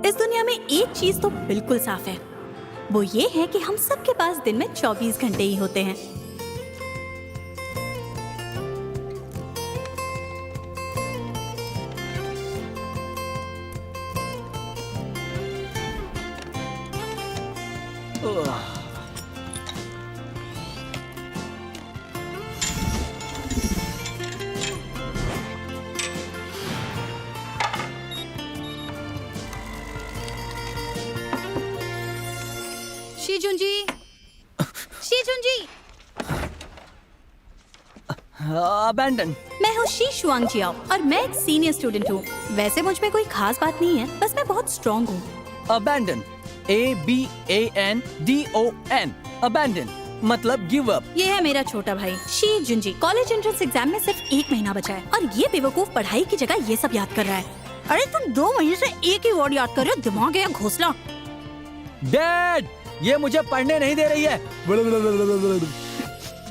इस दुनिया में एक चीज तो बिल्कुल साफ है, वो ये है कि हम सबके पास दिन में 24 घंटे ही होते हैं। शीजुनजी, शीजुनजी। अबैंडन। मैं हूँ शी शुआंगजियाओ और मैं एक सीनियर स्टूडेंट हूँ। वैसे मुझ में कोई खास बात नहीं है, बस मैं बहुत स्ट्रॉन्ग हूँ। अबैंडन, ABANDON, अबैंडन मतलब गिव अप। ये है मेरा छोटा भाई शी जुनजी। कॉलेज एंट्रेंस एग्जाम में सिर्फ 1 महीना बचा है और ये बेवकूफ पढ़ाई की जगह ये सब याद कर रहा है। अरे तुम 2 महीने से एक ही वर्ड याद कर रहे हो, दिमाग है घोंसला। डैड, ये मुझे पढ़ने नहीं दे रही है।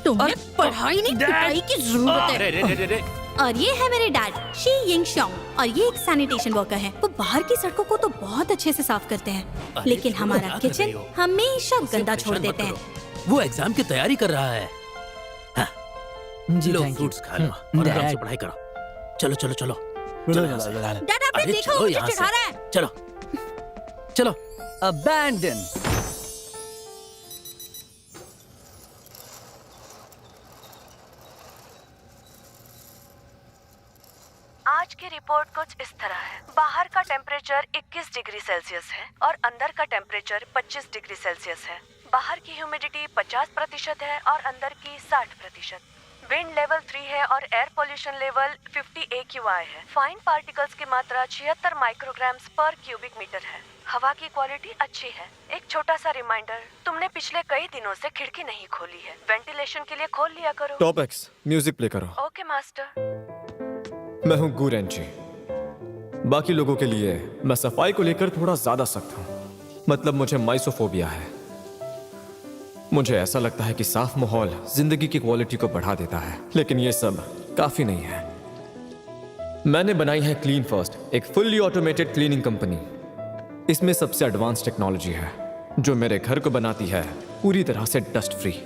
तुम्हें पढ़ाई नहीं पिटाई की जरूरत है। और ये है मेरे डैड शी यिंग शोंग और ये एक सैनिटेशन वर्कर है। वो बाहर की सड़कों को तो बहुत अच्छे से साफ करते हैं, लेकिन हमारा किचन हमेशा गंदा छोड़ देते हैं। वो एग्जाम की तैयारी कर रहा है। हाँ। लो फ्रूट्स खा लो और आराम से पढ़ाई करो। चलो चलो चलो। डैड आपने देखा वो मुझे चिढ़ा रहा है। चलो चलो। अबैंडन। आज की रिपोर्ट कुछ इस तरह है। बाहर का टेम्परेचर 21 डिग्री सेल्सियस है और अंदर का टेम्परेचर 25 डिग्री सेल्सियस है। बाहर की ह्यूमिडिटी 50% है और अंदर की 60%। विंड लेवल 3 है और एयर पोल्यूशन लेवल 50 AQI है। फाइन पार्टिकल्स की मात्रा 76 माइक्रोग्राम्स पर क्यूबिक मीटर है। हवा की क्वालिटी अच्छी है। एक छोटा सा रिमाइंडर, तुमने पिछले कई दिनों से खिड़की नहीं खोली है। वेंटिलेशन के लिए खोल लिया करो। टॉप एक्स म्यूजिक प्ले करो। Okay master. मैं हूँ गुरेंजी। बाकी लोगों के लिए मैं सफाई को लेकर थोड़ा ज्यादा सख्त हूँ। मतलब मुझे माइसोफोबिया है। मुझे ऐसा लगता है कि साफ माहौल जिंदगी की क्वालिटी को बढ़ा देता है, लेकिन ये सब काफी नहीं है। मैंने बनाई है क्लीन फर्स्ट, एक फुल्ली ऑटोमेटेड क्लीनिंग कंपनी। इसमें सबसे एडवांस टेक्नोलॉजी है जो मेरे घर को बनाती है पूरी तरह से डस्ट फ्री।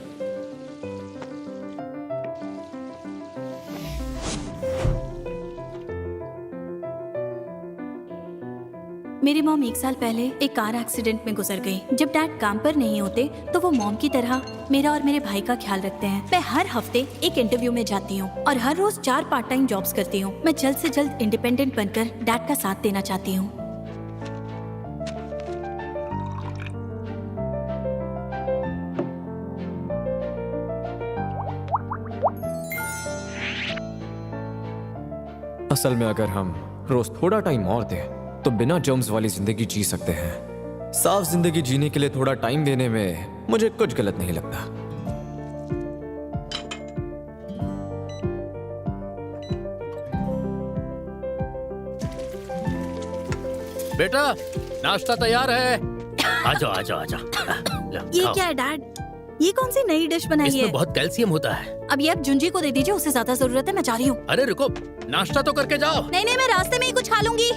मेरी मॉम 1 साल पहले एक कार एक्सीडेंट में गुजर गई। जब डैड काम पर नहीं होते तो वो मॉम की तरह मेरा और मेरे भाई का ख्याल रखते हैं। मैं हर हफ्ते एक इंटरव्यू में जाती हूँ और हर रोज 4 पार्ट टाइम जॉब्स करती हूँ। मैं जल्द से जल्द इंडिपेंडेंट बनकर डैड का साथ देना चाहती हूँ। असल में अगर हम रोज थोड़ा टाइम और दें तो बिना जर्म्स वाली जिंदगी जी सकते हैं। साफ जिंदगी जीने के लिए थोड़ा टाइम देने में मुझे कुछ गलत नहीं लगता। बेटा, नाश्ता तैयार है। आजाओ आजाओ आजाओ। ये क्या है डैड? ये कौन सी नई डिश बनाई है? इसमें बहुत कैल्शियम होता है। अब ये आप जुंजी को दे दीजिए, उसे ज्यादा जरूरत है। मैं जा रही हूँ। अरे रुको, नाश्ता तो करके जाओ। नहीं नहीं, मैं रास्ते में ही कुछ खा लूंगी।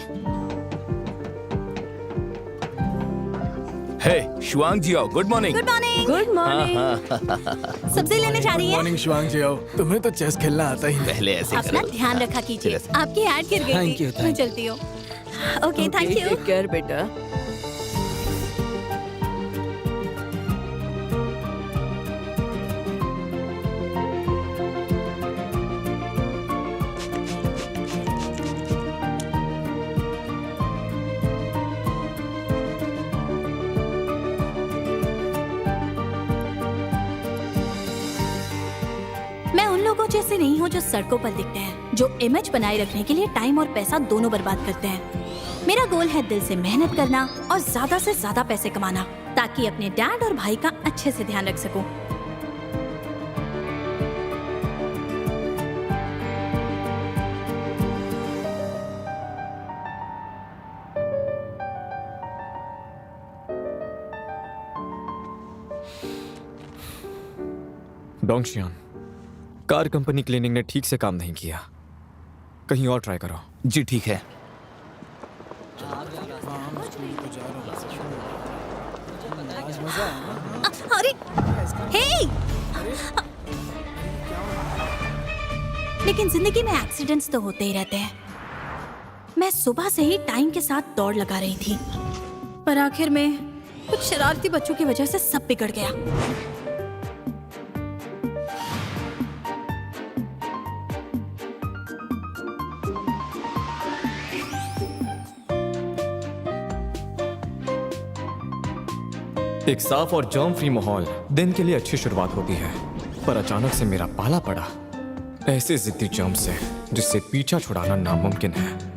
Hey Shuangjiao, good morning. Good morning. Good morning. सब्जी लेने जा रही है। मॉर्निंग शुआंगजियाओ, तुम्हें तो चेस खेलना आता ही नहीं। पहले ऐसे अपना करो। ध्यान रखा कीजिए। आपकी ऐड गिर गई Thank थी। you, thank मैं चलती हूँ। Okay, thank you. Take care बेटा। मैं उन लोगों जैसे नहीं हूँ जो सड़कों पर दिखते हैं, जो इमेज बनाए रखने के लिए टाइम और पैसा दोनों बर्बाद करते हैं। मेरा गोल है दिल से मेहनत करना और ज्यादा से ज्यादा पैसे कमाना, ताकि अपने डैड और भाई का अच्छे से ध्यान रख सकूं। डोंगशियान, कार कंपनी क्लीनिंग ने ठीक से काम नहीं किया। कहीं और ट्राई करो। जी ठीक है। अरे हे! लेकिन जिंदगी में एक्सीडेंट्स तो होते ही रहते हैं। मैं सुबह से ही टाइम के साथ दौड़ लगा रही थी, पर आखिर में कुछ शरारती बच्चों की वजह से सब बिगड़ गया। एक साफ और जर्म फ्री माहौल दिन के लिए अच्छी शुरुआत होती है, पर अचानक से मेरा पाला पड़ा ऐसे जिद्दी जर्म से जिससे पीछा छुड़ाना नामुमकिन है।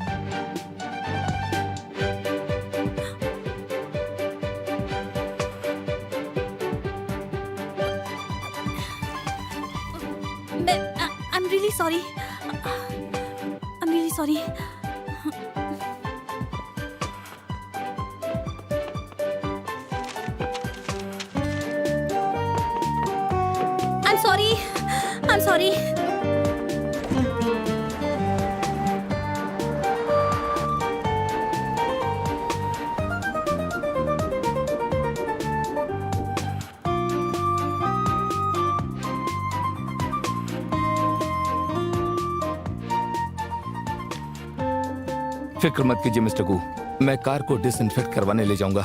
I'm really sorry. I'm really sorry. I'm sorry. I'm sorry. फिक्र मत कीजिए मिस्टर गू, मैं कार को डिसइंफेक्ट करवाने ले जाऊंगा।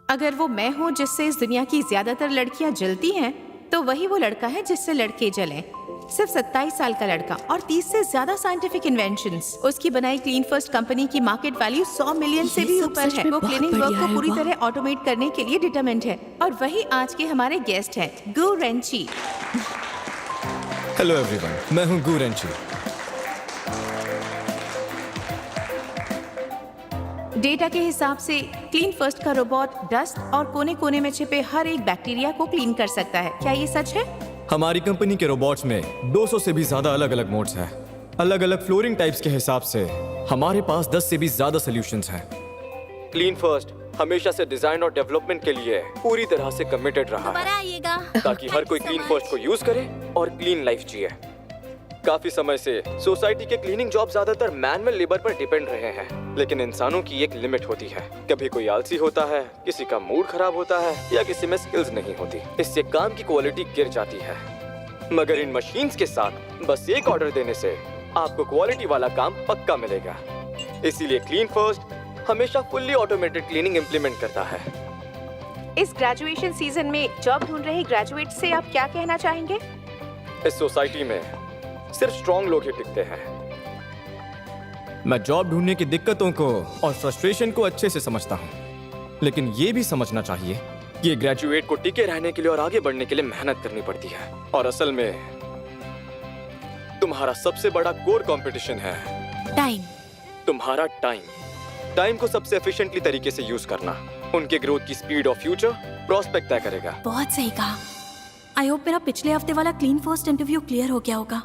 अगर वो मैं हूँ जिससे इस दुनिया की ज्यादातर लड़कियां जलती हैं, तो वही वो लड़का है जिससे लड़के जलें। सिर्फ 27 साल का लड़का और 30 से ज्यादा साइंटिफिक इन्वेंशंस। उसकी बनाई क्लीन फर्स्ट कंपनी की मार्केट वैल्यू 100 मिलियन से ये भी सब ऊपर सच है। में वो बहुत क्लीनिंग वर्क बढ़िया को पूरी है, तरह ऑटोमेट करने के लिए डिटरमिन्ड है। और वही आज के हमारे गेस्ट हैं, गू रेंची। हेलो एवरीवन, मैं हूं गू रेंची। डेटा के हिसाब से क्लीन फर्स्ट का रोबोट डस्ट और कोने कोने में छिपे हर एक बैक्टीरिया को क्लीन कर सकता है। क्या ये सच है? हमारी कंपनी के रोबोट्स में 200 से भी ज्यादा अलग अलग मोड्स हैं। अलग अलग फ्लोरिंग टाइप्स के हिसाब से हमारे पास 10 से भी ज्यादा सॉल्यूशंस हैं। क्लीन फर्स्ट हमेशा से डिजाइन और डेवलपमेंट के लिए पूरी तरह से कमिटेड रहा दोबारा है, आइएगा ताकि हर कोई क्लीन फर्स्ट को यूज करे और क्लीन लाइफ जिए। काफी समय से सोसाइटी के क्लीनिंग जॉब ज्यादातर मैनुअल लेबर पर डिपेंड रहे हैं, लेकिन इंसानों की एक लिमिट होती है। कभी कोई आलसी होता है, किसी का मूड खराब होता है या किसी में स्किल्स नहीं होती। इससे काम की क्वालिटी गिर जाती है। मगर इन मशीन्स के साथ बस एक ऑर्डर देने से आपको क्वालिटी वाला काम पक्का मिलेगा। इसीलिए क्लीन फर्स्ट हमेशा फुल्ली ऑटोमेटेड क्लीनिंग इंप्लीमेंट करता है। इस ग्रेजुएशन सीजन में जॉब ढूंढ रहे ग्रेजुएट से आप क्या कहना चाहेंगे? इस सोसाइटी में सिर्फ स्ट्रॉन्ग लोग ही टिकते हैं। मैं जॉब ढूंढने की दिक्कतों को और फ्रस्ट्रेशन को अच्छे से समझता हूँ, लेकिन ये भी समझना चाहिए कि ये ग्रेजुएट को टिके रहने के लिए और आगे बढ़ने के लिए मेहनत करनी पड़ती है। और असल में तुम्हारा सबसे बड़ा कोर कंपटीशन है टाइम। तुम्हारा टाइम को सबसे एफिशिएंटली तरीके से यूज करना उनके ग्रोथ की स्पीड और फ्यूचर प्रोस्पेक्ट तय करेगा। बहुत सही कहा। आई होप मेरा पिछले हफ्ते वाला क्लीन फर्स्ट इंटरव्यू क्लियर हो गया होगा।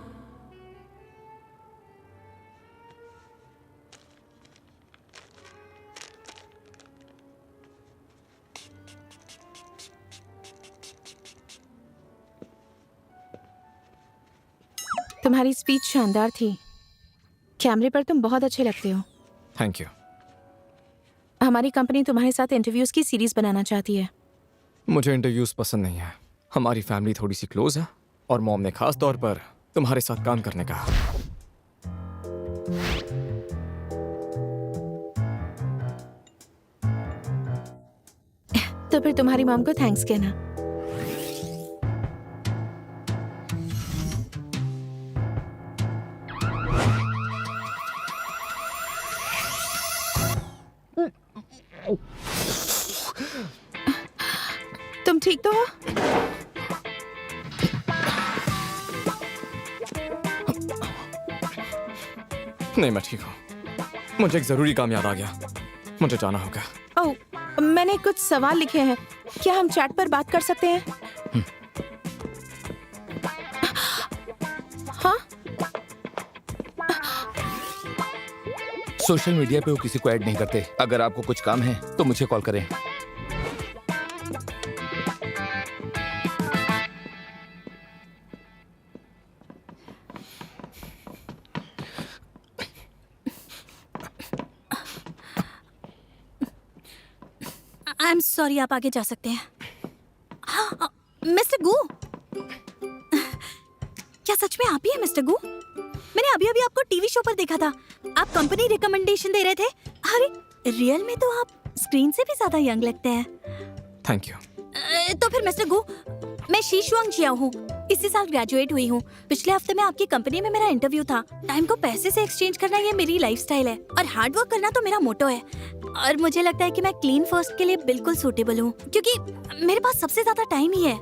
तुम्हारी स्पीच शानदार थी। कैमरे पर तुम बहुत अच्छे लगते हो। Thank you. हमारी कंपनी तुम्हारे साथ इंटरव्यूज की सीरीज बनाना चाहती है। मुझे इंटरव्यूज पसंद नहीं है। हमारी फैमिली थोड़ी सी क्लोज है और मॉम ने खास तौर पर तुम्हारे साथ काम करने का। तो फिर तुम्हारी मॉम को थैंक्स कहना। तुम ठीक तो हो? नहीं, मैं ठीक हूँ। मुझे एक जरूरी काम याद आ गया। मुझे जाना होगा। ओह, मैंने कुछ सवाल लिखे हैं। क्या हम चैट पर बात कर सकते हैं? हाँ? सोशल मीडिया पे वो किसी को ऐड नहीं करते। अगर आपको कुछ काम है तो मुझे कॉल करें। सॉरी, आप आगे जा सकते हैं। मिस्टर गू, क्या सच में आप ही हैं मिस्टर गू? मैंने अभी अभी आपको टीवी शो पर देखा था। आप कंपनी रिकमेंडेशन दे रहे थे। अरे रियल में तो आप स्क्रीन से भी ज्यादा यंग लगते हैं। Thank you. तो फिर मिस्टर गू, मैं शी शुआंग जिया हूँ, इसी साल ग्रेजुएट हुई हूँ। पिछले हफ्ते में आपकी कंपनी में मेरा इंटरव्यू था। टाइम को पैसे से एक्सचेंज करना ये मेरी लाइफस्टाइल है और हार्ड वर्क करना तो मेरा मोटो है। और मुझे लगता है कि मैं क्लीन फर्स्ट के लिए बिल्कुल सूटेबल हूँ, क्योंकि मेरे पास सबसे ज्यादा टाइम ही है।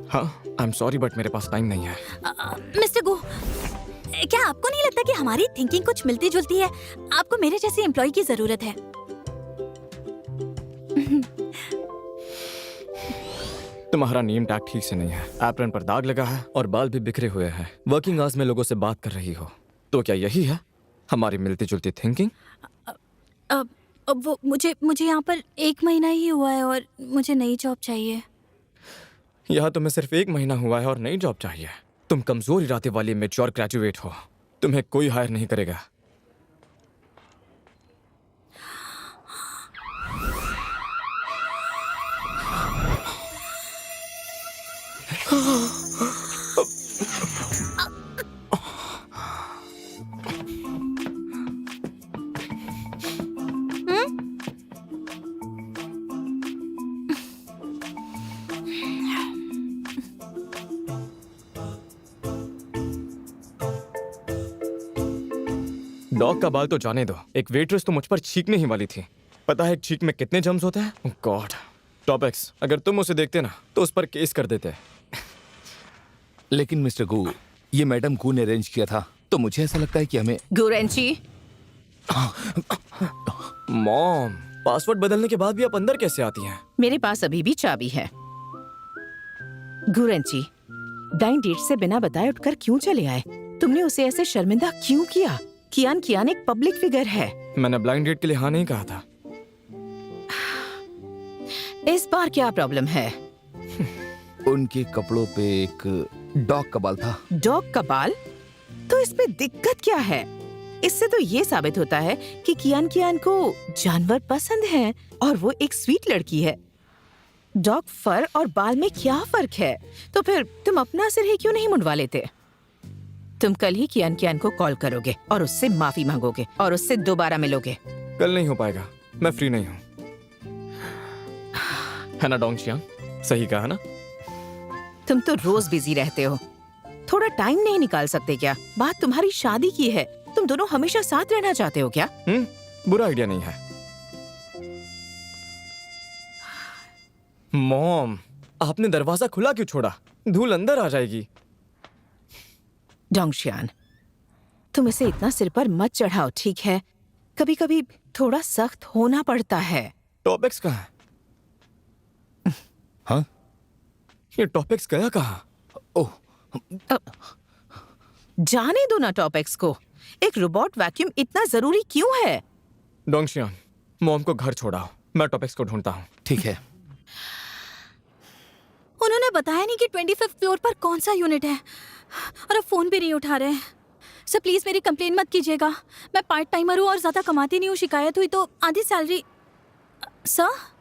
हाँ, आई एम सॉरी बट मेरे पास टाइम नहीं है। मिस्टर गू, क्या आपको नहीं लगता कि हमारी थिंकिंग कुछ मिलती जुलती है? आपको मेरे जैसी एम्प्लॉय की जरूरत है। तुम्हारा नेम टैग ठीक से नहीं है, एप्रन पर दाग लगा है और बाल भी बिखरे हुए हैं। वर्किंग आवर्स में लोगों से बात कर रही हो, तो क्या यही है हमारी मिलती जुलती थिंकिंग? अब वो मुझे यहाँ पर 1 महीना ही हुआ है और मुझे नई जॉब चाहिए। यहाँ तुम्हें सिर्फ 1 महीना हुआ है और नई जॉब चाहिए? तुम कमजोर इरादे वाली मैच्योर ग्रेजुएट हो, तुम्हें कोई हायर नहीं करेगा। डॉग का बाल तो जाने दो, एक वेट्रेस तो मुझ पर छींकने ही वाली थी। पता है एक छींक में कितने जम्स होते हैं? गॉड। टॉपिक्स, अगर तुम उसे देखते ना तो उस पर केस कर देते। लेकिन मिस्टर गू, ये मैडम गू ने अरेंज किया था, तो मुझे ऐसा लगता है कि हमें। गुरेंची, मॉम, पासवर्ड बदलने के बाद भी आप अंदर कैसे आती हैं? मेरे पास अभी भी चाबी है। गुरेंची, डाइन डेट से बिना बताए उठकर क्यों चले आए? तुमने उसे ऐसे शर्मिंदा क्यों किया? कियान एक पब्लिक फिगर है। मैंने ब्लाइंड डेट के लिए हाँ नहीं कहा था। इस बार क्या प्रॉब्लम है? उनके कपड़ों पे एक डॉग का बाल था। डॉग का बाल? तो इसमें दिक्कत क्या है? इससे तो ये साबित होता है कि कियान को जानवर पसंद हैं और वो एक स्वीट लड़की है। डॉग फर और बाल में क्या फर्क है? तो फिर तुम अपना सिर ही क्यों नहीं मुंडवा लेते? तुम कल ही कियान को कॉल करोगे और उससे माफी मांगोगे और उससे दोबारा मिलोगे। कल नहीं हो पाएगा, मैं फ्री नहीं हूँ। है ना डोंगशियांग? सही कहा ना? तुम तो रोज बिजी रहते हो, थोड़ा टाइम नहीं निकाल सकते क्या? बात तुम्हारी शादी की है, तुम दोनों हमेशा साथ रहना चाहते हो क्या? बुरा आइडिया नहीं है। मॉम, आपने दरवाजा खुला क्यों छोड़ा? धूल अंदर आ जाएगी। डोंगशियान, तुम इसे इतना सिर पर मत चढ़ाओ, ठीक है? कभी कभी थोड़ा सख्त होना पड़ता है। टॉपिक्स कहाँ है? हाँ? ये टॉपिक्स गया कहाँ? ओह, जाने दो ना टॉपिक्स को। एक रोबोट वैक्यूम इतना जरूरी क्यों है? डोंगशियांग, मॉम को घर छोड़ाओ, मैं टॉपिक्स को ढूंढता हूँ। ठीक है। उन्होंने बताया नहीं कि 25th फ्लोर पर कौन सा यूनिट है और अब फोन भी नहीं उठा रहे हैं। सर प्लीज मेरी कंप्लेन मत कीजिएगा, मैं पार्ट टाइमर हूँ और ज्यादा कमाती नहीं हूँ। शिकायत हुई तो आधी सैलरी। सर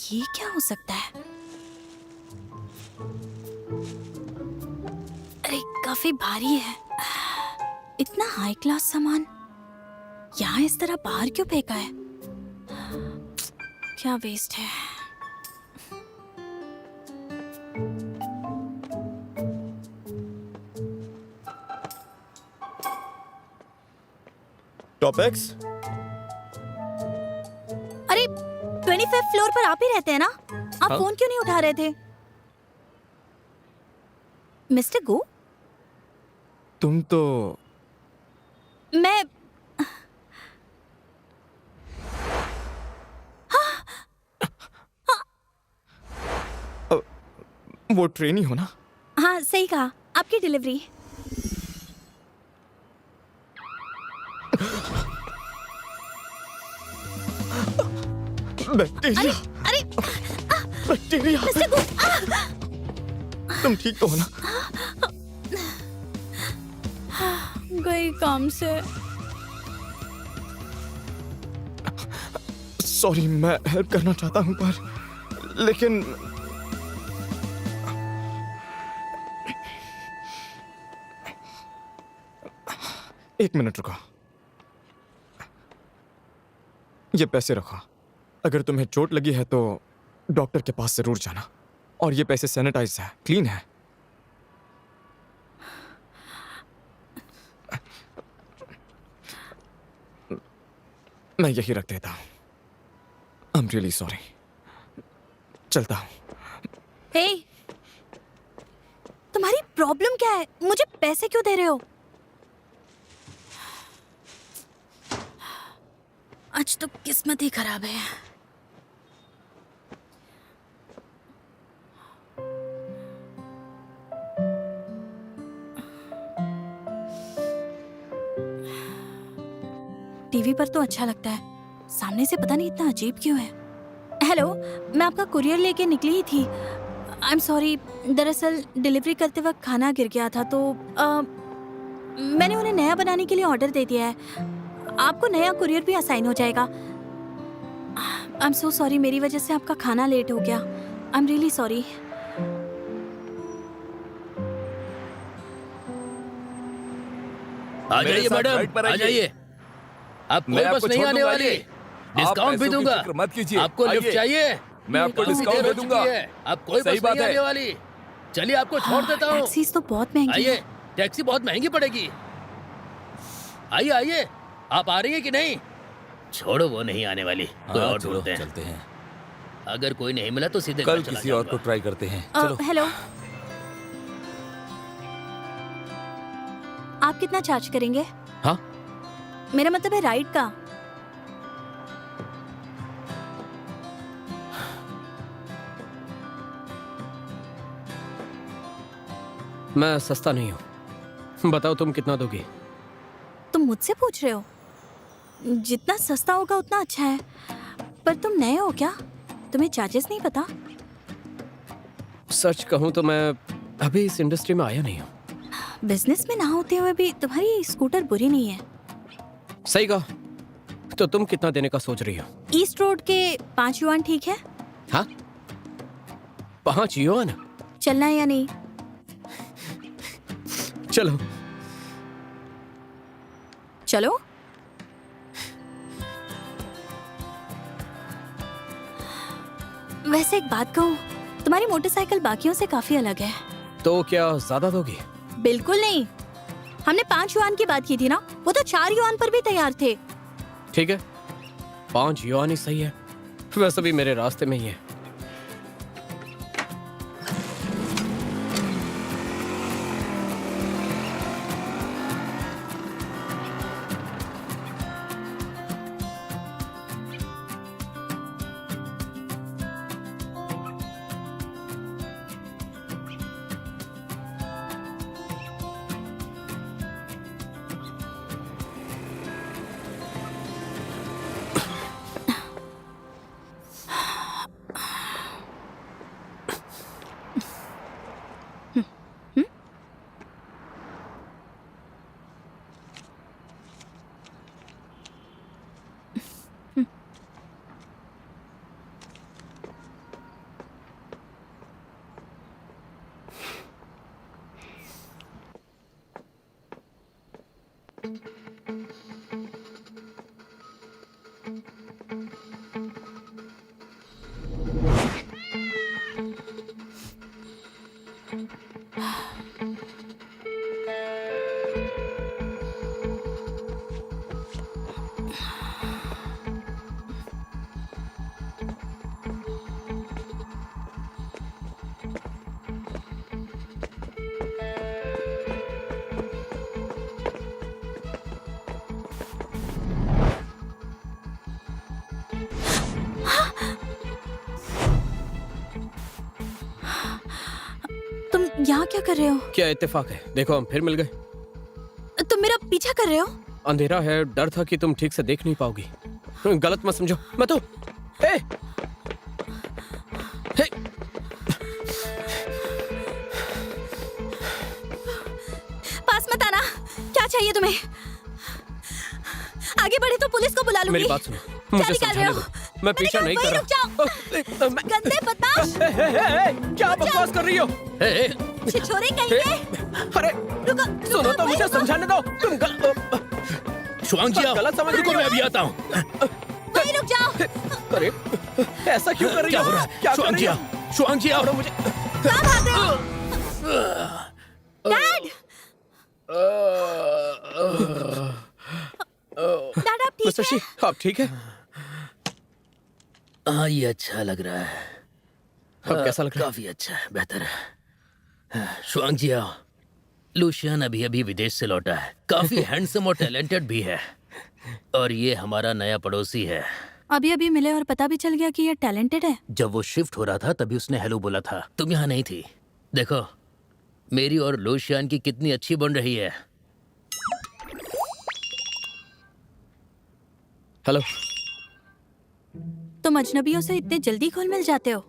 ये क्या हो सकता है? अरे काफी भारी है। इतना हाई क्लास सामान यहाँ इस तरह बाहर क्यों फेंका है? क्या वेस्ट है। टॉपिक्स? अरे 25th फ्लोर पर आप ही रहते हैं ना? आप हाँ? फोन क्यों नहीं उठा रहे थे? मिस्टर गो, तुम तो मैं वो ट्रेनी हो ना? हाँ सही कहा, आपकी डिलीवरी। बैक्टीरिया। अरे बैक्टीरिया। तुम ठीक तो हो ना? गई काम से। सॉरी, मैं हेल्प करना चाहता हूं पर लेकिन एक मिनट रुको। ये पैसे रखो। अगर तुम्हें चोट लगी है तो डॉक्टर के पास जरूर जाना। और ये पैसे सैनिटाइज है, क्लीन है। मैं यही रख देता हूं। आई एम रियली सॉरी। चलता हूं। हे, तुम्हारी प्रॉब्लम क्या है? मुझे पैसे क्यों दे रहे हो? आज तो किस्मत ही खराब है। टीवी पर तो अच्छा लगता है, सामने से पता नहीं इतना अजीब क्यों है। हेलो, मैं आपका कुरियर लेके निकली ही थी। आई एम सॉरी, दरअसल डिलीवरी करते वक्त खाना गिर गया था तो मैंने उन्हें नया बनाने के लिए ऑर्डर दे दिया है। आपको नया कुरियर भी असाइन हो जाएगा। आई एम सो सॉरी, मेरी वजह से आपका खाना लेट हो गया। I am really sorry. आ जाइए मैडम, आ जाइए। आप कोई बस नहीं आने वाली। डिस्काउंट भी दूंगा। मत कीजिए। आपको लिफ्ट चाहिए? मैं आपको डिस्काउंट दे दूंगा। आप कोई सही बस बात नहीं है। आने वाली। चलिए आपको छोड़ देता हूँ। टैक्सीज तो बहुत महंगी आइए, है। टैक्सी बहुत महंगी पड़ेगी। आइए आइए, आप आ रही है कि नहीं? छोड़ो, वो नहीं आने वाली। कोई और ढूंढते हैं। चलते हैं। अगर कोई नहीं मिला तो सीधे कल घर चला किसी और को जाऊंगा। ट्राई करते हैं। चलो। हेलो, आप कितना चार्ज करेंगे? हाँ? मेरा मतलब है राइड का। मैं सस्ता नहीं हूँ। बताओ तुम कितना दोगी? तुम मुझसे पूछ रहे हो? जितना सस्ता होगा उतना अच्छा है। पर तुम नए हो क्या? तुम्हें चार्जेस नहीं पता? सच कहूँ तो मैं अभी इस इंडस्ट्री में आया नहीं हूँ। बिजनेस में ना होते हुए भी तुम्हारी स्कूटर बुरी नहीं है। सही कहा। तो तुम कितना देने का सोच रही हो? ईस्ट रोड के 5 युआन ठीक है? हाँ, 5 युआन? चलना है या नहीं? चलो। चलो। वैसे एक बात कहूँ, तुम्हारी मोटरसाइकिल बाकियों से काफी अलग है। तो क्या ज्यादा दोगी? बिल्कुल नहीं। हमने 5 युआन की बात की थी ना, वो तो 4 युआन पर भी तैयार थे। ठीक है, 5 युआन ही सही है। वैसे भी मेरे रास्ते में ही है। तुम यहाँ क्या कर रहे हो? क्या इत्तेफाक है, देखो हम फिर मिल गए। तुम मेरा पीछा कर रहे हो? अंधेरा है, डर था कि तुम ठीक से देख नहीं पाओगी। गलत मत समझो। मैं तो ए! चाहिए तुम्हें? आगे बढ़े तो पुलिस को बुला लूंगी। मेरी बात सुनो, क्या मुझे निकाल रहे समझाने हो? दो। मैं पीछा नहीं कर रुक जाओ। रहा। गंदे बदमाश, क्या बकवास कर रही हो? छिछोरे कहीं के। अरे रुको, सुनो तो मुझे समझाने दो। तुम शुआंग जी आओ, गलत समझ रही रुको हो। मैं अभी आता हूँ। वहीं रुक जाओ। अरे ऐसा क्यों कर रही क्या हो? हो रहा है? क्या कर शुआंग रही जी हो? आओ, शुआंग जी आओ। मुझे कहाँ भाग रहे हो? डैड, डैड आप ठीक मिस्टर शी, आप ठीक है? हाँ, ये अच्छा लग रहा है। अब कैसा लग रहा है? काफी अच्छा है, बेहतर है। शुआंग जी आओ। लूशियन अभी अभी विदेश से लौटा है, काफी हैंडसम और टैलेंटेड भी है, और ये हमारा नया पड़ोसी है। अभी अभी मिले और पता भी चल गया कि ये टैलेंटेड है। जब वो शिफ्ट हो रहा था तभी उसने हेलो बोला था। तुम यहाँ नहीं थी। देखो मेरी और लूशियन की कितनी अच्छी बन रही है। हेलो। तुम अजनबियों से इतने जल्दी घुल मिल जाते हो?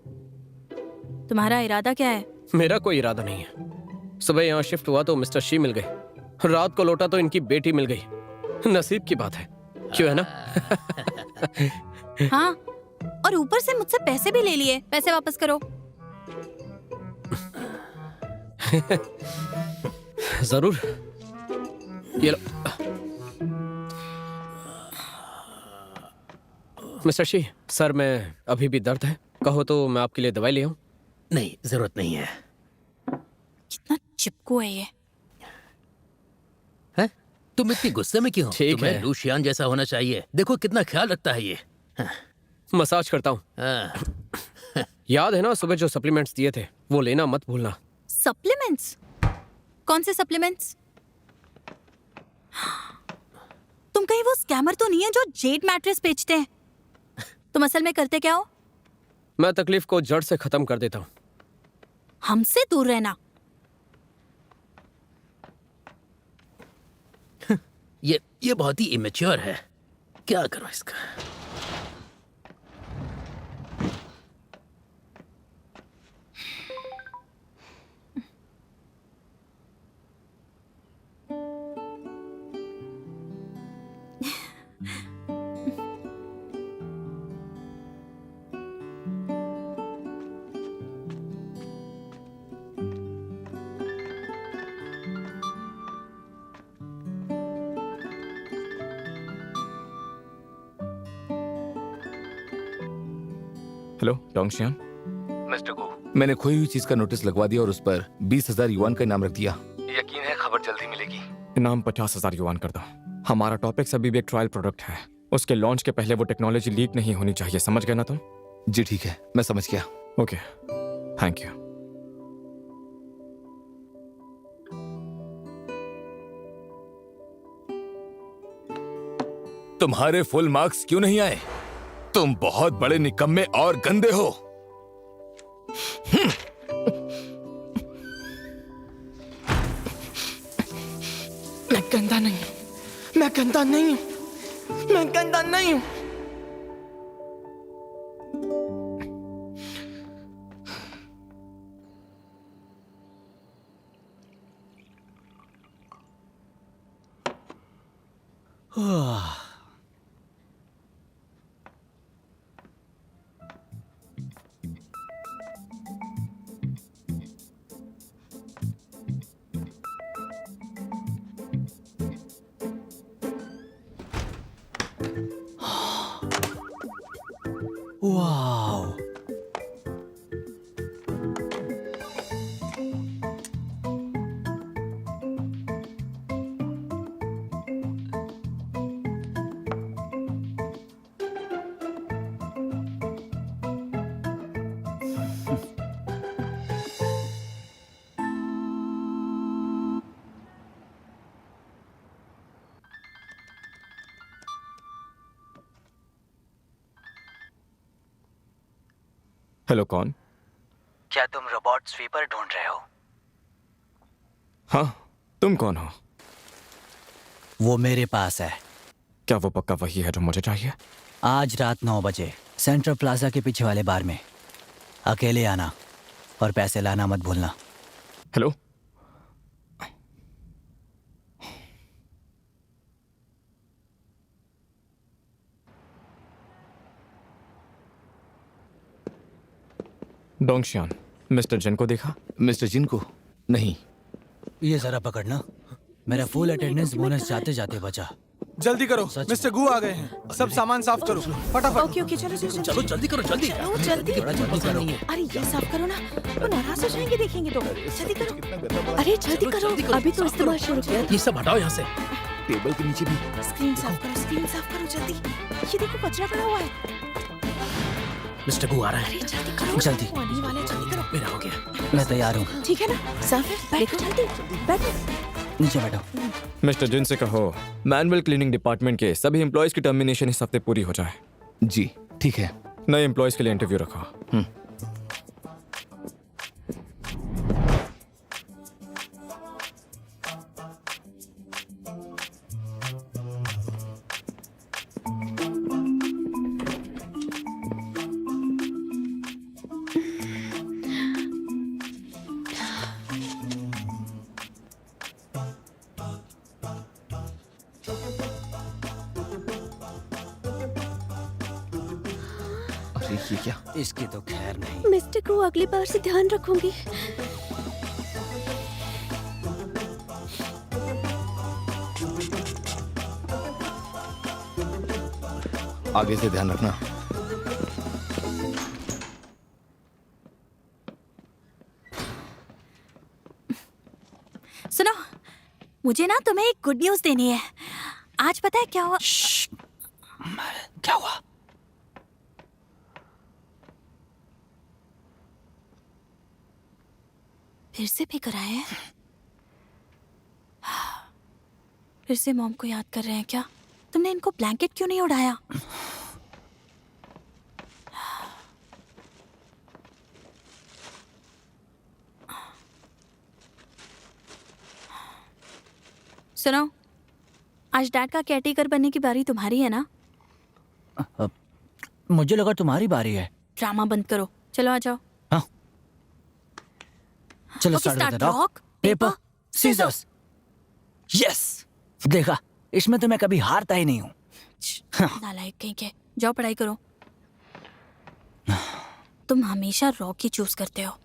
तुम्हारा इरादा क्या है? मेरा कोई इरादा नहीं है। सुबह यहाँ शिफ्ट हुआ तो मिस्टर शी मिल गए, रात को लौटा तो इनकी बेटी मिल गई। नसीब की बात है, क्यों है ना? हाँ, और ऊपर से मुझसे पैसे भी ले लिए। पैसे वापस करो। जरूर, ये लो। मिस्टर शी, सर में अभी भी दर्द है, कहो तो मैं आपके लिए दवाई ले आऊं? नहीं, जरूरत नहीं है। कितना चिपकू है ये। हैं? तुम इतनी गुस्से में क्यों? ठीक तुम्हें है। लूशियन जैसा होना चाहिए। देखो कितना ख्याल रखता है ये। मसाज करता हूँ। हाँ। याद है ना सुबह जो सप्लीमेंट्स दिए थे, वो लेना मत भूलना। सप्लीमेंट्स? कौन से सप्लीमेंट्स? तुम कहीं वो स्कैमर तो नहीं है जो जेड मैट्रेस बेचते हैं? तुम असल में करते क्या हो? मैं तकलीफ को जड़ से खत्म कर देता हूँ। हमसे दूर रहना। ये बहुत ही इमेच्योर है। क्या करो इसका? हेलो डोंगशियान। मिस्टर को मैंने खोई हुई चीज का नोटिस लगवा दिया और उस पर 20,000 युआन का इनाम रख दिया। यकीन है खबर जल्दी मिलेगी। इनाम 50,000 युआन कर दो। हमारा टॉपिक अभी भी एक ट्रायल प्रोडक्ट है, उसके लॉन्च के पहले वो टेक्नोलॉजी लीक नहीं होनी चाहिए। समझ गए ना तुम? जी ठीक है, मैं समझ गया। Okay, thank you. तुम्हारे फुल मार्क्स क्यों नहीं आए? तुम बहुत बड़े निकम्मे और गंदे हो। मैं गंदा नहीं हूं, मैं गंदा नहीं हूं, मैं गंदा नहीं हूं। वाओ, हेलो, कौन? क्या तुम रोबोट स्वीपर ढूंढ रहे हो? हाँ, तुम कौन हो? वो मेरे पास है। क्या वो पक्का वही है जो मुझे चाहिए? आज रात 9 बजे सेंट्रल प्लाजा के पीछे वाले बार में। अकेले आना और पैसे लाना मत भूलना। हेलो, डोंगशियान, मिस्टर जिन को देखा? मिस्टर जिन को नहीं। ये जरा पकड़ना, मेरा फुल अटेंडेंस बोनस जाते जाते बचा। जल्दी करो, मिस्टर गू आ गए हैं। सब सामान साफ करो फटाफट। ओके ओके, चलो चलो चलो जल्दी करो जल्दी। चलो जल्दी। अरे ये साफ करो ना, वो नाराज हो जाएंगे देखेंगे तो। जल्दी करो, अरे जल्दी करो, अभी तो इस्तेमाल शुरू किया। ये सब हटाओ यहाँ से। टेबल के नीचे भी। स्क्रीन साफ करो, स्क्रीन साफ करो जल्दी। ये देखो कचरा पड़ा हुआ है। मिस्टर गू आ रहा है। अरे जल्दी करो, जल्दी। वो आने वाला है, जल्दी करो। मेरा हो गया। मैं तैयार हूँ। ठीक है ना, साफ है, बैठो जल्दी, बैठो। नीचे बैठो। मिस्टर जिन से कहो मैनुअल क्लीनिंग डिपार्टमेंट के सभी एम्प्लॉयज की टर्मिनेशन इस हफ्ते पूरी हो जाए। जी ठीक है। नए एम्प्लॉयज के लिए इंटरव्यू रखा। अरे ये क्या? इसकी तो खैर नहीं। मिस्टर को अगली बार से ध्यान रखूंगी। आगे से ध्यान रखना। सुनो, मुझे ना तुम्हें एक गुड न्यूज देनी है। आज पता है क्या हुआ? क्या हुआ? फिर से फिक्र आए हैं? फिर से मॉम को याद कर रहे हैं क्या? तुमने इनको ब्लैंकेट क्यों नहीं उड़ाया? सुनो, आज डैड का केयरटेकर बनने की बारी तुम्हारी है ना? मुझे लगा तुम्हारी बारी है। ड्रामा बंद करो, चलो आ जाओ। हाँ चलो Okay, स्टार्ट start. करते हैं। Rock, paper paper, scissors. Yes, देखा, इसमें तो मैं कभी हारता ही नहीं हूँ। नालायक कहीं के। जाओ पढ़ाई करो। तुम हमेशा रॉक ही चूज करते हो।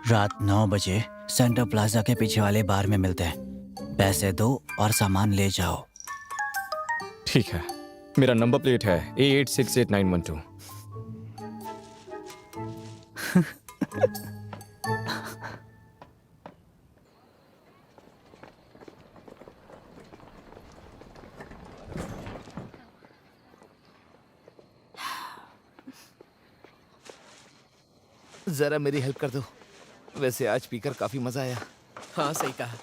रात 9 बजे सेंटर प्लाजा के पीछे वाले बार में मिलते हैं। पैसे दो और सामान ले जाओ। ठीक है, मेरा नंबर प्लेट है A868912। जरा मेरी हेल्प कर दो। वैसे आज पीकर काफी मजा आया। हाँ सही कहा,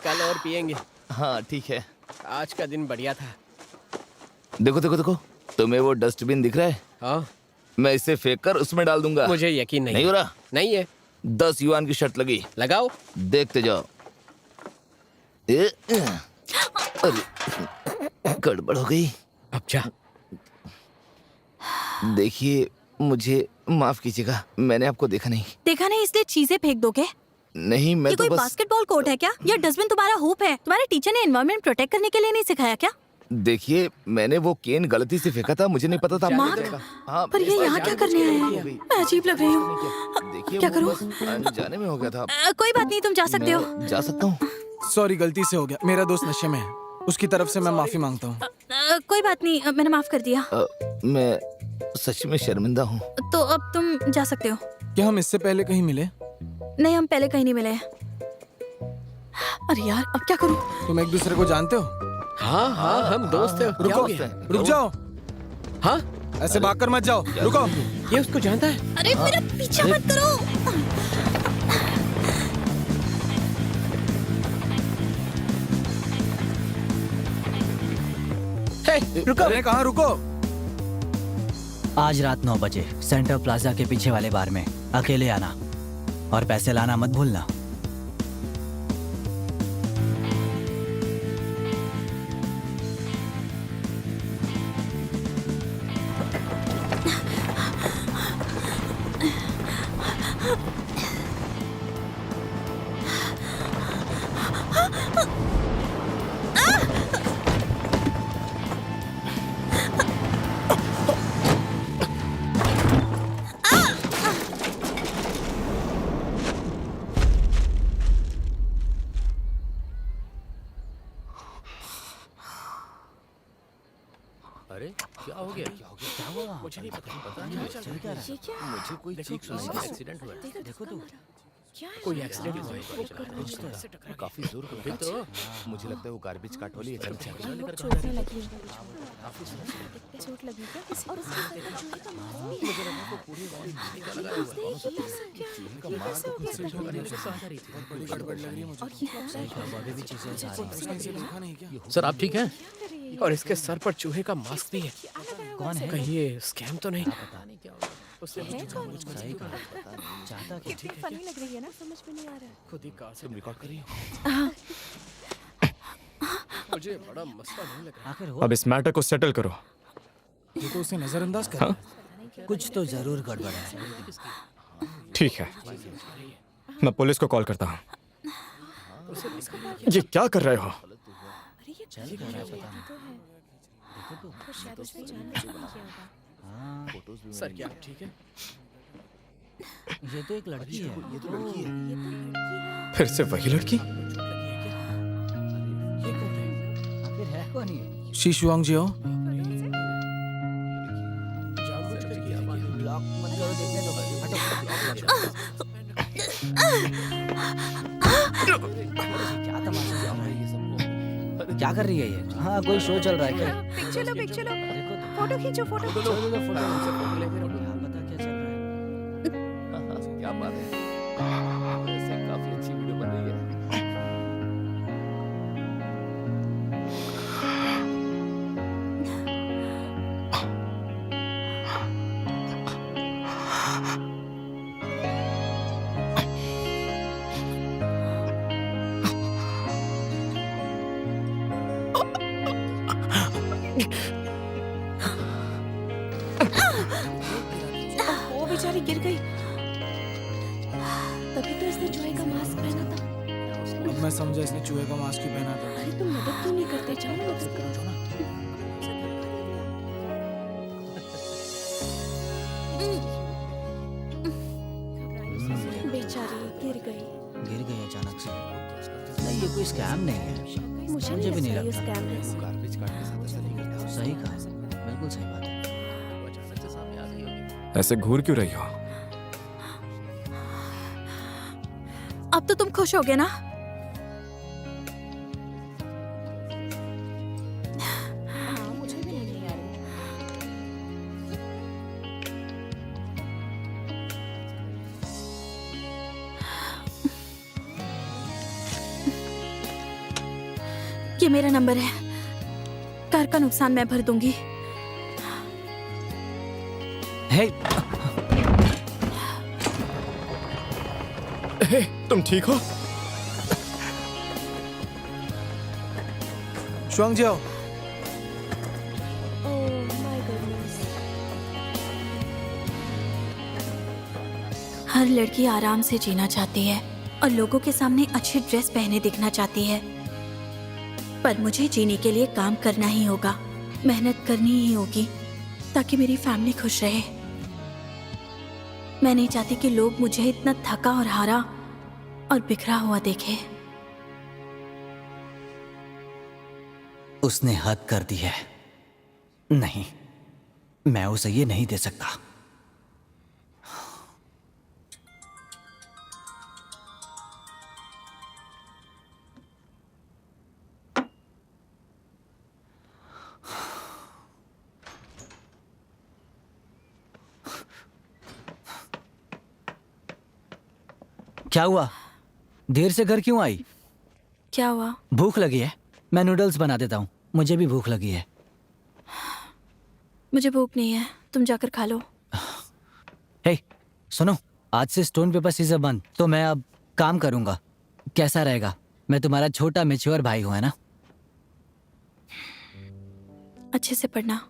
कल और पियेंगे। हाँ ठीक है। आज का दिन बढ़िया था। देखो देखो देखो, तुम्हें वो डस्टबिन दिख रहा है? हाँ, मैं इसे फेंक कर उसमें डाल दूंगा। मुझे यकीन नहीं। नहीं हो रहा? नहीं है। 10 युआन की शर्त लगी। लगाओ। देखते जाओ। अरे गड़बड़ हो गई। अब जा। देखिए, मुझे माफ कीजिएगा, मैंने आपको देखा नहीं। देखा नहीं इसलिए चीजें फेंक दोगे? नहीं, मैं ये तो कोई बस बास्केटबॉल कोर्ट है क्या? या डस्टबिन तुम्हारा हुप है? तुम्हारे टीचर ने एनवायरनमेंट प्रोटेक्ट करने के लिए नहीं सिखाया क्या? देखिए, मैंने वो केन गलती से फेंका था, मुझे नहीं पता था। मार्क, हाँ, पर ये यहाँ क्या करने आए हैं? मैं अजीब लग रही हूँ। देखिए, क्या वो करूँ? बस अनजाने में हो गया था। कोई बात नहीं, तुम जा सकते हो। मैं जा सकता हूँ? सॉरी, गलती से हो गया। मेरा दोस्त नशे में है, उसकी तरफ से मैं माफी मांगता हूँ। कोई बात नहीं, मैंने माफ कर दिया। मैं सच में शर्मिंदा हूँ। तो अब तुम जा सकते हो। क्या हम इससे पहले कहीं मिले? नहीं, हम पहले कहीं नहीं मिले हैं। अरे यार, अब क्या करूँ? तुम एक दूसरे को जानते हो? हाँ हाँ, हम दोस्त हैं। क्या हो गया? रुक जाओ। हाँ, ऐसे भागकर मत जाओ, रुको। ये उसको जानता है। अरे मेरा पीछा मत करो। हे, रुको। अरे कहाँ रुको? आज रात 9 बजे सेंटर प्लाजा के पीछे वाले बार में अकेले आना और पैसे लाना मत भूलना। अरे क्या हो गया? क्या हुआ? मुझे नहीं पता नहीं, चल क्या रहा है? ये क्या है? मुझे कोई चीख सुनाई कोई दे। एक्सीडेंट हुआ है? देखो तो क्या है? कोई एक्सीडेंट हुआ है। कुछ तो है। काफी जोर का फिर तो मुझे लगता है वो गार्बेज काट वाली है। चल चल। लोग चोटने लगी है। चोट लगी क्या किसी और उसके सर पर चूहे का मांस भी बड़ी गड़बड़ लग रही है मुझे। और ये कौन सा है? अभी भी चीजें सारी कहीं से देखा नहीं क्या? सर आप ठीक हैं? और इसके सर पर चूहे का मास्क भी है। कौन है? कहीं ये स्कैम तो नहीं? पता नहीं क्या हो गया। उसने है कौन? सही कहा। चाहता क्या? कितनी फनी लग रही है ना, समझ में नहीं आ रहा है। खुद ही कार से रिकॉर्ड कर रही हो? मुझे बड़ा मसला नहीं लग रहा। आखिर हो अब इस मैटर को सेटल करो। ये तो उसे नजरअंदाज कर। कुछ तो जरूर गड़बड़ है। ठीक है, मैं पुलिस को कॉल करता हूँ। ये क्या कर रहे हो? अरे ये चल क्या रहा है पता नहीं। तो है। तो शायद उसने जानने से नहीं किया होगा। हाँ, सर क्या आप ठीक है? ये तो एक लड़की है। ये तो लड़की है। फिर से वही लड़की? ये कौन है? आखिर है कौन ये? शी शुआंग जियो। जानबूझ कर किया है। ब्लॉक मत करो, देखने दो। हटो। क्या तमाशा चल रहा है ये सब? क्या कर रही है ये? हाँ, कोई शो चल रहा है क्या? पिक्चर लो, पिक्चर लो। देखो तो। फोटो खींचो, फोटो खींचो। चलो तो फोटो यार, बता क्या चल रहा है? क्या बात है? वैसे काफी अच्छी वीडियो बन रही है। वो बेचारी गिर गई। तभी तो इसने चूहे का मास्क पहना था। अब मैं समझा इसने चूहे का मास्क ही पहना था। अरे तुम मदद क्यों नहीं करते? जाओ ना, मदद करो। बेचारी गिर गई। गिर गई अचानक से। नहीं, ये कोई स्कैम नहीं है। मुझे मुझे भी नहीं नहीं लगता ये लगता। स्कैम है। गार्बेज काट के साथ ऐसा नहीं करता। सही कहा, बिल्कुल सही बात है। वो अचानक से सामने आ गई होगी। ऐसे घूर क्यों रही हो? अब तो तुम खुश हो गए ना? हाँ, मुझे भी नहीं आ रही। ये मेरा नंबर है। कार का नुकसान मैं भर दूंगी। हे, हे, तुम ठीक हो? शुआंग जियो। हर लड़की आराम से जीना चाहती है और लोगों के सामने अच्छी ड्रेस पहने दिखना चाहती है, पर मुझे जीने के लिए काम करना ही होगा, मेहनत करनी ही होगी ताकि मेरी फैमिली खुश रहे। मैं नहीं चाहती कि लोग मुझे इतना थका और हारा और बिखरा हुआ देखें। उसने हद कर दी है। नहीं, मैं उसे ये नहीं दे सकता। क्या हुआ? देर से घर क्यों आई? क्या हुआ? भूख लगी है? मैं नूडल्स बना देता हूँ। मुझे भी भूख लगी है। मुझे भूख नहीं है, तुम जाकर खा लो। हे, सुनो, आज से स्टोन पेपर सीजर बंद, तो मैं अब काम करूंगा। कैसा रहेगा? मैं तुम्हारा छोटा मैच्योर भाई हूं, है ना? अच्छे से पढ़ना।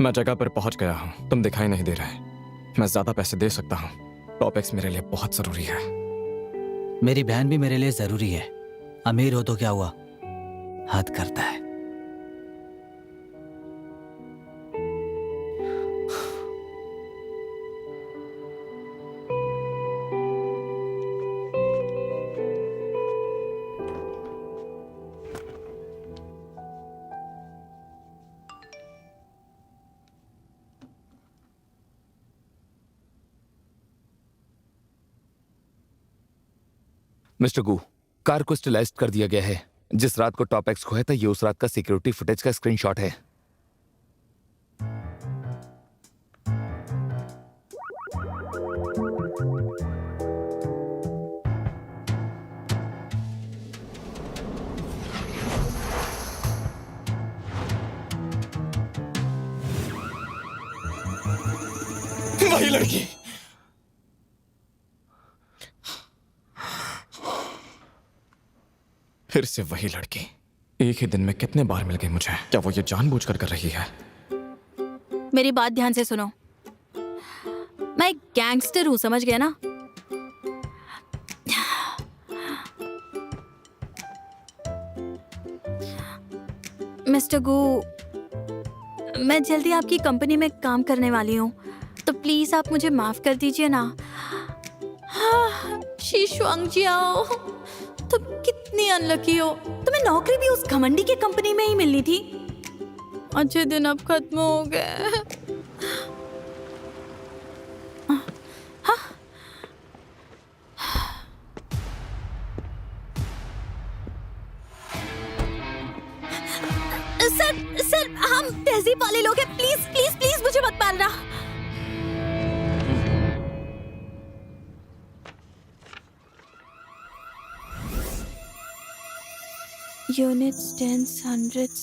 मैं जगह पर पहुंच गया हूं, तुम दिखाई नहीं दे रहे। मैं ज्यादा पैसे दे सकता हूं। टॉप एक्स मेरे लिए बहुत जरूरी है। मेरी बहन भी मेरे लिए जरूरी है। अमीर हो तो क्या हुआ, हद करता है। मिस्टर गू, कार को स्टेलाइज्ड कर दिया गया है। जिस रात को टॉप एक्स खोया था, ये उस रात का सिक्योरिटी फुटेज का स्क्रीनशॉट है। वही लड़की। फिर से वही लड़की। एक ही दिन में कितने बार मिल गई मुझे। क्या वो ये जानबूझकर कर रही है? मेरी बात ध्यान से सुनो। मैं एक गैंगस्टर हूं, समझ गया ना? मिस्टर गू, मैं जल्दी आपकी कंपनी में काम करने वाली हूँ, तो प्लीज आप मुझे माफ कर दीजिए ना। शी शुआंगजियाओ, तुम कितनी अनलकी हो। तुम्हें नौकरी भी उस घमंडी की कंपनी में ही मिलनी थी। अच्छे दिन अब खत्म हो गए। सर हम तहजीब वाले लोग हैं। प्लीज प्लीज प्लीज मुझे मत मारना। Units, tens, hundreds,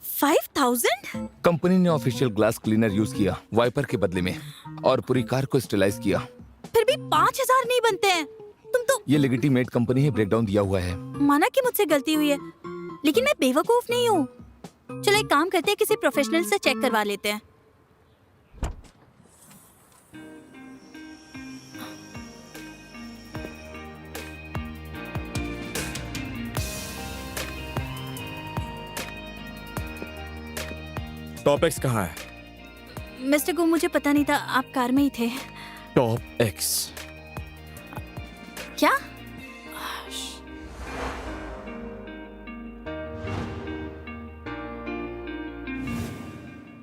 5,000? कंपनी ने ऑफिशियल ग्लास क्लीनर यूज किया वाइपर के बदले में, और पूरी कार को स्टेलाइज किया। फिर भी 5,000 नहीं बनते हैं। तुम तो ये लेजिटिमेट कंपनी है, ब्रेकडाउन दिया हुआ है। माना कि मुझसे गलती हुई है, लेकिन मैं बेवकूफ नहीं हूँ। चलो एक काम करते हैं, किसी प्रोफेशनल से चेक करवा लेते हैं। टॉप एक्स कहाँ है? मिस्टर गो, मुझे पता नहीं था आप कार में ही थे। टॉप एक्स क्या?